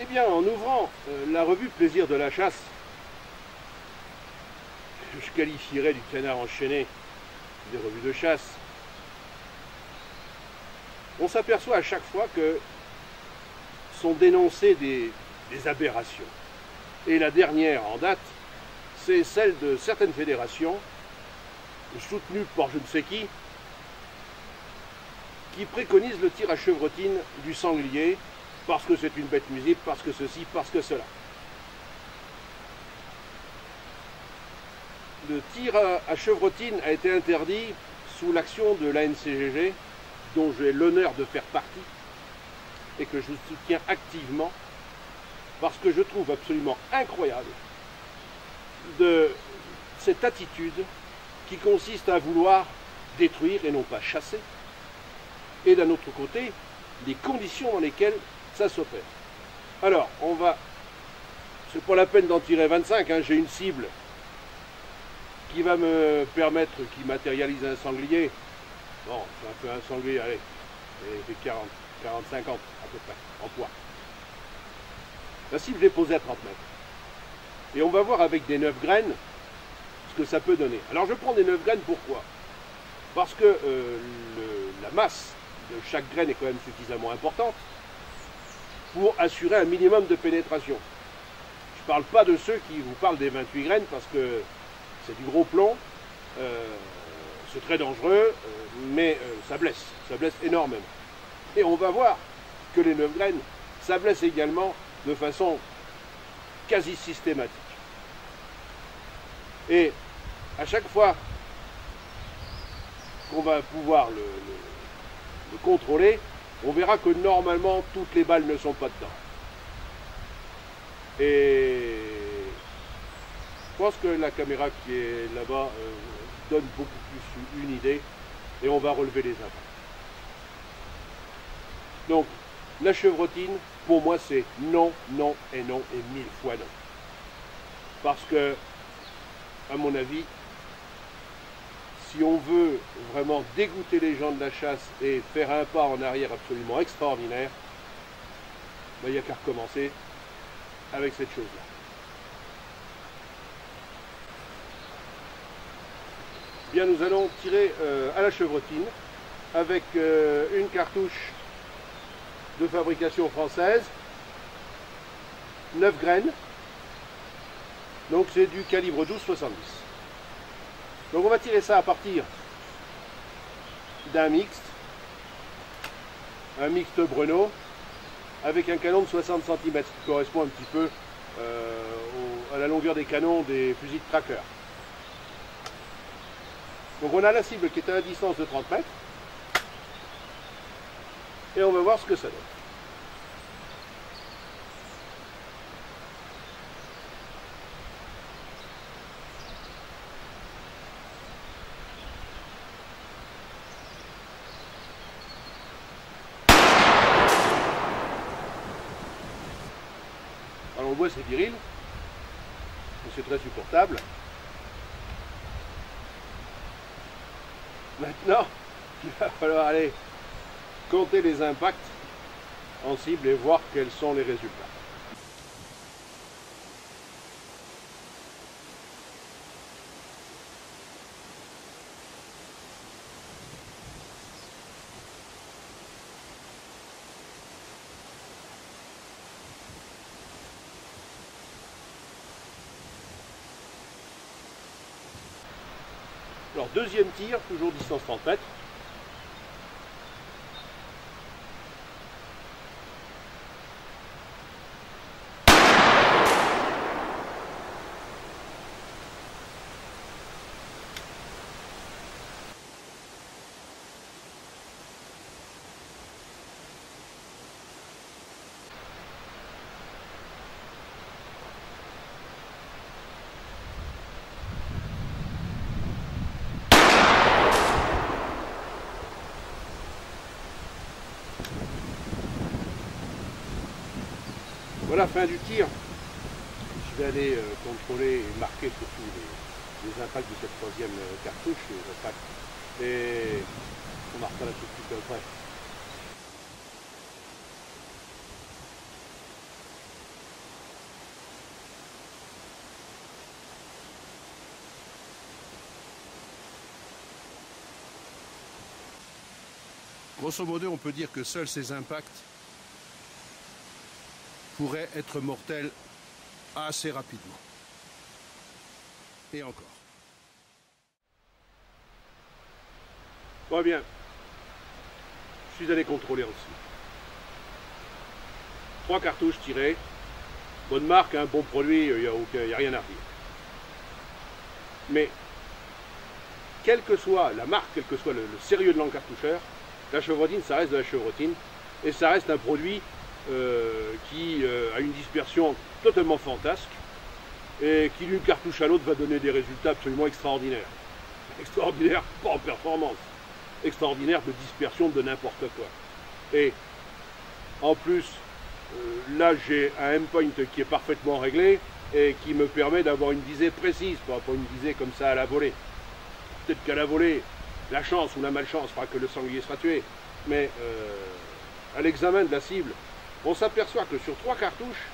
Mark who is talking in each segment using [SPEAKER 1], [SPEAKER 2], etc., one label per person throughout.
[SPEAKER 1] bien, en ouvrant la revue Plaisir de la chasse, que je qualifierais du canard enchaîné des revues de chasse, on s'aperçoit à chaque fois que sont dénoncées des aberrations. Et la dernière en date, c'est celle de certaines fédérations, soutenues par je ne sais qui préconisent le tir à chevrotine du sanglier, parce que c'est une bête nuisible, parce que ceci, parce que cela. Le tir à chevrotine a été interdit sous l'action de l'ANCGG, dont j'ai l'honneur de faire partie, et que je soutiens activement, parce que je trouve absolument incroyable de cette attitude qui consiste à vouloir détruire et non pas chasser, et d'un autre côté, les conditions dans lesquelles ça s'opère. Alors, c'est pas la peine d'en tirer 25, hein, j'ai une cible qui va me permettre, qui matérialise un sanglier. Bon, c'est un peu un sanglier, allez, il fait 40-50 à peu près, en poids. La cible est posée à 30 mètres. Et on va voir avec des 9 graines ce que ça peut donner. Alors je prends des 9 graines, pourquoi? Parce que la masse de chaque graine est quand même suffisamment importante pour assurer un minimum de pénétration. Je ne parle pas de ceux qui vous parlent des 28 graines parce que c'est du gros plomb, c'est très dangereux, mais ça blesse énormément. Et on va voir que les 9 graines, ça blesse également de façon quasi systématique. Et à chaque fois qu'on va pouvoir le contrôler, on verra que normalement toutes les balles ne sont pas dedans. Et je pense que la caméra qui est là-bas donne beaucoup plus une idée et on va relever les impacts. Donc la chevrotine, pour moi c'est non, non et non et 1000 fois non. Parce que, à mon avis, si on veut vraiment dégoûter les gens de la chasse et faire un pas en arrière absolument extraordinaire, ben, il n'y a qu'à recommencer avec cette chose-là. Bien, nous allons tirer à la chevrotine avec une cartouche de fabrication française, 9 graines, donc c'est du calibre 12,70. Donc on va tirer ça à partir d'un mixte, un mixte Bruno, avec un canon de 60 cm, ce qui correspond un petit peu à la longueur des canons des fusils de tracker. Donc on a la cible qui est à la distance de 30 mètres, et on va voir ce que ça donne. Alors on voit c'est viril, c'est très supportable. Maintenant, il va falloir aller compter les impacts en cible et voir quels sont les résultats. Alors deuxième tir, toujours distance 30 mètres. Voilà, fin du tir. Je vais aller contrôler et marquer surtout les impacts de cette troisième cartouche, les impacts. Et on marquera là tout de suite après. Grosso modo, on peut dire que seuls ces impacts pourraient être mortels assez rapidement. Et encore. Bon, bien. Je suis allé contrôler aussi. 3 cartouches tirées. Bonne marque, un bon produit, il n'y a rien à redire. Mais, quelle que soit la marque, quel que soit le sérieux de l'encartoucheur, la chevrotine, ça reste de la chevrotine. Et ça reste un produit qui a une dispersion totalement fantasque et qui d'une cartouche à l'autre va donner des résultats absolument extraordinaires. Extraordinaires, pas en performance, extraordinaires de dispersion de n'importe quoi. Et en plus, là j'ai un endpoint qui est parfaitement réglé et qui me permet d'avoir une visée précise, pas une visée comme ça à la volée. Peut-être qu'à la volée, la chance ou la malchance fera que le sanglier sera tué, mais à l'examen de la cible, on s'aperçoit que sur 3 cartouches,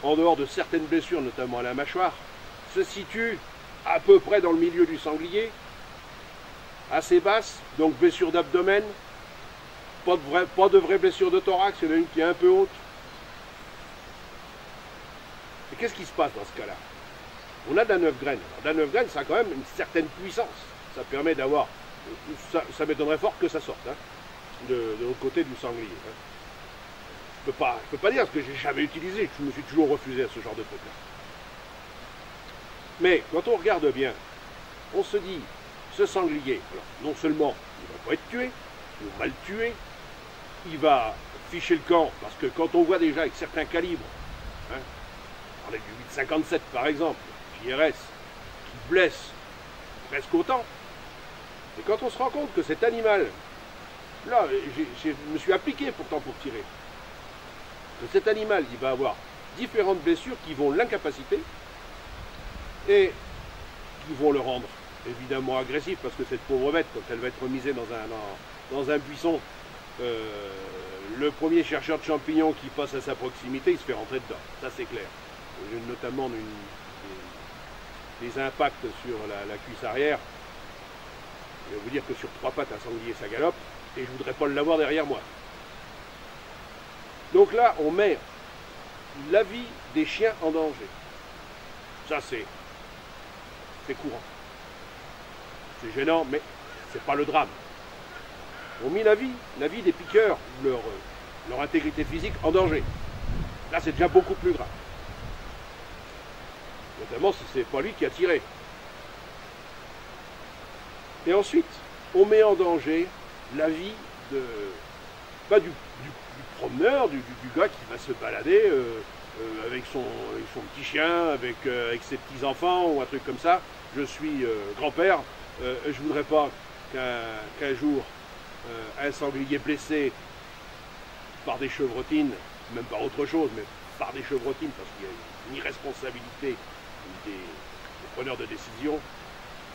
[SPEAKER 1] en dehors de certaines blessures, notamment à la mâchoire, se situe à peu près dans le milieu du sanglier, assez basse, donc blessure d'abdomen, pas de vraie blessure de thorax, il y en a une qui est un peu haute. Et qu'est-ce qui se passe dans ce cas-là? On a de la 9 graines. Alors, de la 9 graines, ça a quand même une certaine puissance. Ça permet d'avoir... Ça m'étonnerait fort que ça sorte, hein, de l'autre côté du sanglier. Hein. Je peux pas dire parce que j'ai jamais utilisé, je me suis toujours refusé à ce genre de truc-là. Mais quand on regarde bien, on se dit, ce sanglier, alors, non seulement il ne va pas être tué, ou mal tué, il va ficher le camp, parce que quand on voit déjà avec certains calibres, hein, on parlait du 8,57 par exemple, JRS, qui blesse presque autant, et quand on se rend compte que cet animal, là, je me suis appliqué pourtant pour tirer, que cet animal, il va avoir différentes blessures qui vont l'incapaciter et qui vont le rendre évidemment agressif, parce que cette pauvre bête, quand elle va être remisée dans un buisson, le premier chercheur de champignons qui passe à sa proximité, il se fait rentrer dedans, ça c'est clair. Notamment des impacts sur la cuisse arrière. Je vais vous dire que sur 3 pattes, un sanglier, ça galope, et je ne voudrais pas l'avoir derrière moi. Donc là, on met la vie des chiens en danger. Ça, c'est courant. C'est gênant, mais c'est pas le drame. On met la vie des piqueurs, leur intégrité physique en danger. Là, c'est déjà beaucoup plus grave. Notamment si c'est pas lui qui a tiré. Et ensuite, on met en danger la vie pas du promeneur, du gars qui va se balader avec son petit chien, avec ses petits-enfants ou un truc comme ça. Je suis grand-père, je voudrais pas qu'un jour un sanglier blessé par des chevrotines, même par autre chose, mais par des chevrotines, parce qu'il y a une irresponsabilité des preneurs de décision,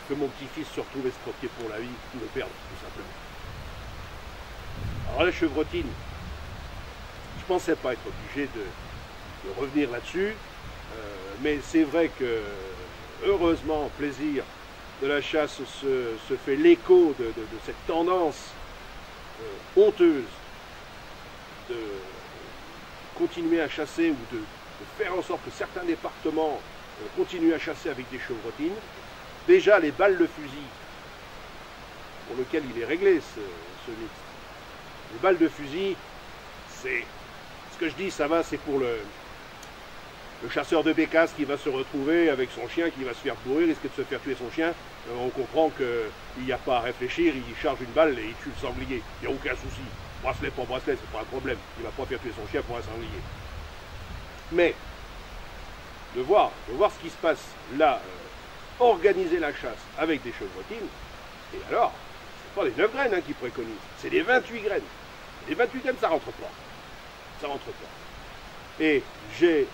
[SPEAKER 1] que mon petit-fils se retrouve escroqué pour la vie, me perdre, tout simplement. Alors la chevrotine, je ne pensais pas être obligé de revenir là-dessus, mais c'est vrai que, heureusement, plaisir de la chasse se fait l'écho de cette tendance honteuse de continuer à chasser ou de faire en sorte que certains départements continuent à chasser avec des chevrotines. Déjà, les balles de fusil, pour lequel il est réglé ce mix, les balles de fusil, c'est ce que je dis, ça va, c'est pour le chasseur de bécasse qui va se retrouver avec son chien, qui va se faire bourrer, risque de se faire tuer son chien. On comprend qu'il n'y a pas à réfléchir, il charge une balle et il tue le sanglier. Il n'y a aucun souci. Bracelet pour bracelet, c'est pas un problème. Il ne va pas faire tuer son chien pour un sanglier. Mais, de voir ce qui se passe là, organiser la chasse avec des chevrotines, et alors, c'est pas les 9 graines qui préconisent, c'est les 28 graines. Les 28 graines, ça rentre pas. Ça rentre pas. Et je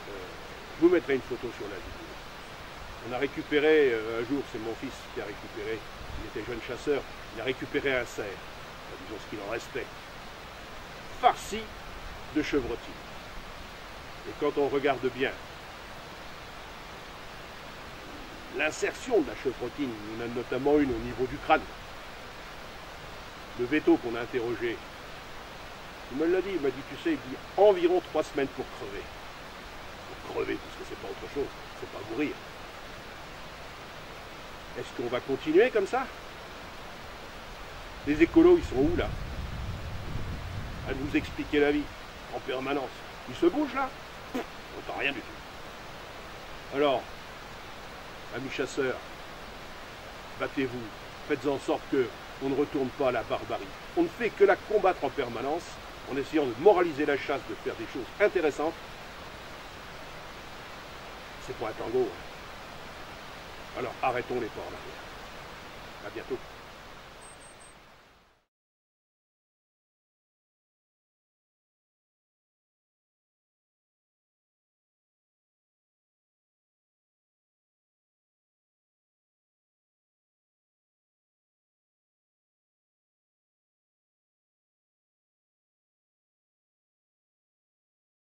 [SPEAKER 1] vous mettrai une photo sur la vidéo. On a récupéré, un jour, c'est mon fils qui a récupéré, il était jeune chasseur, il a récupéré un cerf, disons ce qu'il en restait, farci de chevrotines. Et quand on regarde bien, l'insertion de la chevrotine, il y en a notamment une au niveau du crâne. le veto qu'on a interrogé, il me l'a dit, il m'a dit, tu sais, il dit environ 3 semaines pour crever. Pour crever, parce que c'est pas autre chose, c'est pas mourir. Est-ce qu'on va continuer comme ça? Les écolos, ils sont où là? À nous expliquer la vie, en permanence. Ils se bougent là? On n'entend rien du tout. Alors, amis chasseurs, battez-vous, faites en sorte qu'on ne retourne pas à la barbarie. On ne fait que la combattre en permanence, en essayant de moraliser la chasse, de faire des choses intéressantes. C'est pas un tango. Alors arrêtons les pas en arrière. À bientôt.